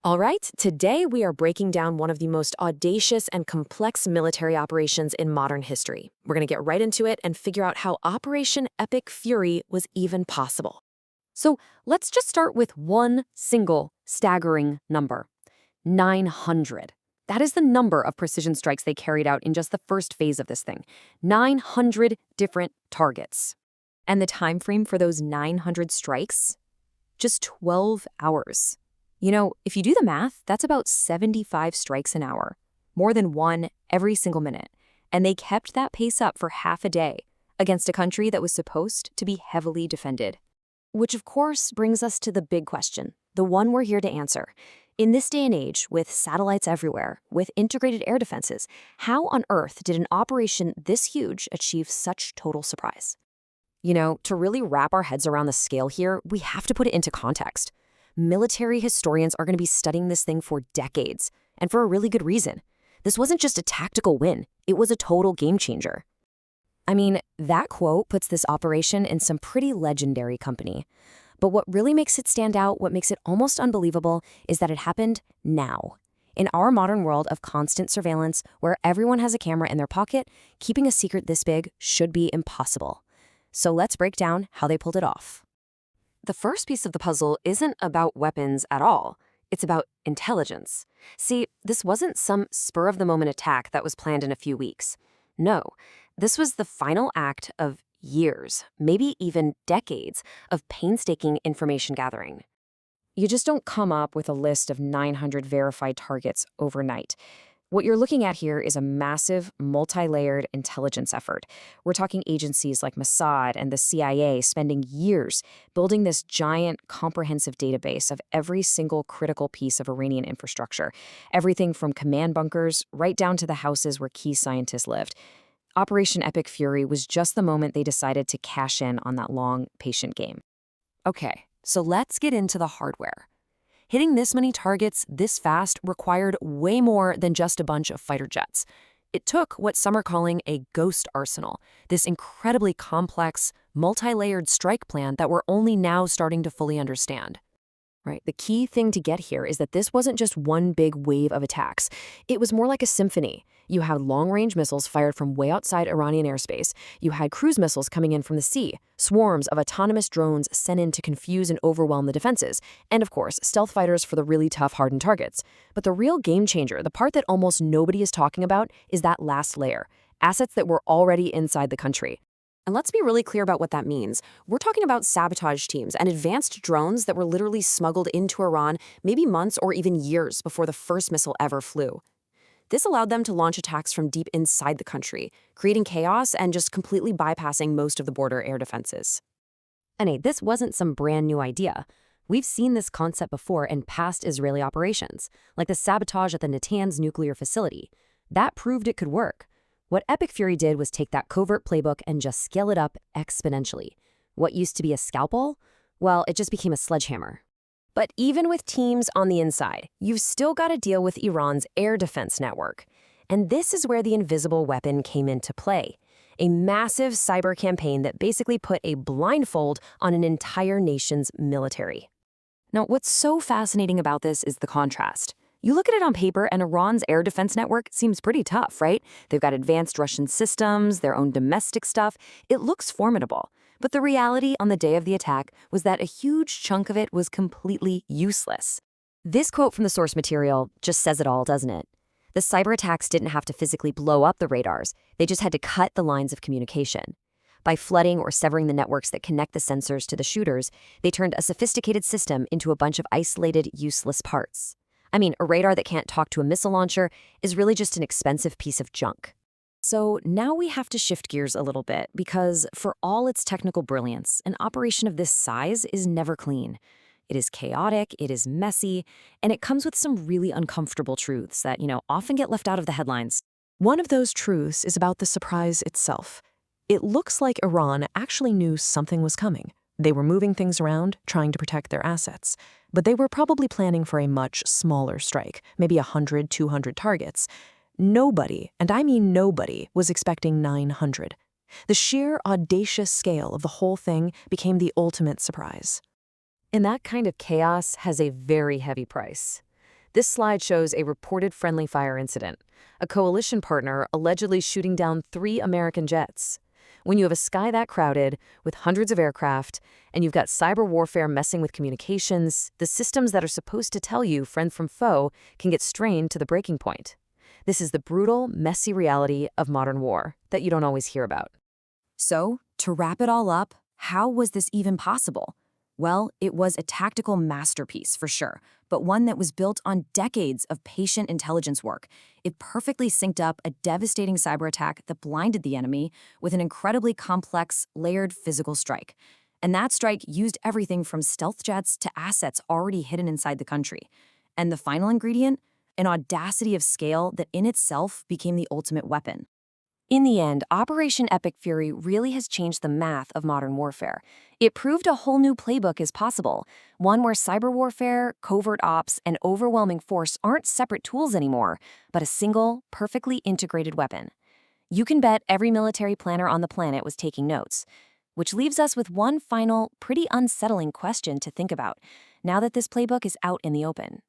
All right, today we are breaking down one of the most audacious and complex military operations in modern history. We're going to get right into it and figure out how Operation Epic Fury was even possible. So let's just start with one single staggering number: 900. That is the number of precision strikes they carried out in just the first phase of this thing. 900 different targets. And the time frame for those 900 strikes? Just 12 hours. If you do the math, that's about 75 strikes an hour. More than one every single minute. And they kept that pace up for half a day against a country that was supposed to be heavily defended. Which, of course, brings us to the big question, the one we're here to answer. In this day and age, with satellites everywhere, with integrated air defenses, how on earth did an operation this huge achieve such total surprise? To really wrap our heads around the scale here, we have to put it into context. Military historians are going to be studying this thing for decades, and for a really good reason. This wasn't just a tactical win, it was a total game changer. I mean, that quote puts this operation in some pretty legendary company. But what really makes it stand out, what makes it almost unbelievable, is that it happened now. In our modern world of constant surveillance, where everyone has a camera in their pocket, keeping a secret this big should be impossible. So let's break down how they pulled it off. The first piece of the puzzle isn't about weapons at all. It's about intelligence. See, this wasn't some spur-of-the-moment attack that was planned in a few weeks. No, this was the final act of years, maybe even decades, of painstaking information gathering. You just don't come up with a list of 900 verified targets overnight. What you're looking at here is a massive, multi-layered intelligence effort. We're talking agencies like Mossad and the CIA spending years building this giant, comprehensive database of every single critical piece of Iranian infrastructure, everything from command bunkers right down to the houses where key scientists lived. Operation Epic Fury was just the moment they decided to cash in on that long, patient game. Okay, so let's get into the hardware. Hitting this many targets this fast required way more than just a bunch of fighter jets. It took what some are calling a ghost arsenal, this incredibly complex, multi-layered strike plan that we're only now starting to fully understand. Right. The key thing to get here is that this wasn't just one big wave of attacks. It was more like a symphony. You had long-range missiles fired from way outside Iranian airspace. You had cruise missiles coming in from the sea, swarms of autonomous drones sent in to confuse and overwhelm the defenses, and of course, stealth fighters for the really tough, hardened targets. But the real game changer, the part that almost nobody is talking about, is that last layer, assets that were already inside the country. And let's be really clear about what that means. We're talking about sabotage teams and advanced drones that were literally smuggled into Iran maybe months or even years before the first missile ever flew. This allowed them to launch attacks from deep inside the country, creating chaos and just completely bypassing most of the border air defenses. And hey, this wasn't some brand new idea. We've seen this concept before in past Israeli operations, like the sabotage at the Natanz nuclear facility. That proved it could work. What Epic Fury did was take that covert playbook and just scale it up exponentially. What used to be a scalpel? Well, it just became a sledgehammer. But even with teams on the inside, you've still got to deal with Iran's air defense network. And this is where the invisible weapon came into play. A massive cyber campaign that basically put a blindfold on an entire nation's military. Now, what's so fascinating about this is the contrast. You look at it on paper, and Iran's air defense network seems pretty tough, right? They've got advanced Russian systems, their own domestic stuff. It looks formidable. But the reality on the day of the attack was that a huge chunk of it was completely useless. This quote from the source material just says it all, doesn't it? The cyber attacks didn't have to physically blow up the radars. They just had to cut the lines of communication. By flooding or severing the networks that connect the sensors to the shooters, they turned a sophisticated system into a bunch of isolated, useless parts. I mean, a radar that can't talk to a missile launcher is really just an expensive piece of junk. So now we have to shift gears a little bit because for all its technical brilliance, an operation of this size is never clean. It is chaotic, it is messy, and it comes with some really uncomfortable truths that, often get left out of the headlines. One of those truths is about the surprise itself. It looks like Iran actually knew something was coming. They were moving things around, trying to protect their assets. But they were probably planning for a much smaller strike, maybe 100, 200 targets. Nobody, and I mean nobody, was expecting 900. The sheer audacious scale of the whole thing became the ultimate surprise. And that kind of chaos has a very heavy price. This slide shows a reported friendly fire incident, a coalition partner allegedly shooting down 3 American jets. When you have a sky that crowded, with hundreds of aircraft, and you've got cyber warfare messing with communications, the systems that are supposed to tell you friend from foe can get strained to the breaking point. This is the brutal, messy reality of modern war that you don't always hear about. So, to wrap it all up, how was this even possible? Well, it was a tactical masterpiece for sure, but one that was built on decades of patient intelligence work. It perfectly synced up a devastating cyber attack that blinded the enemy with an incredibly complex, layered physical strike. And that strike used everything from stealth jets to assets already hidden inside the country. And the final ingredient? An audacity of scale that in itself became the ultimate weapon. In the end, Operation Epic Fury really has changed the math of modern warfare. It proved a whole new playbook is possible, one where cyber warfare, covert ops, and overwhelming force aren't separate tools anymore, but a single, perfectly integrated weapon. You can bet every military planner on the planet was taking notes. Which leaves us with one final, pretty unsettling question to think about, now that this playbook is out in the open.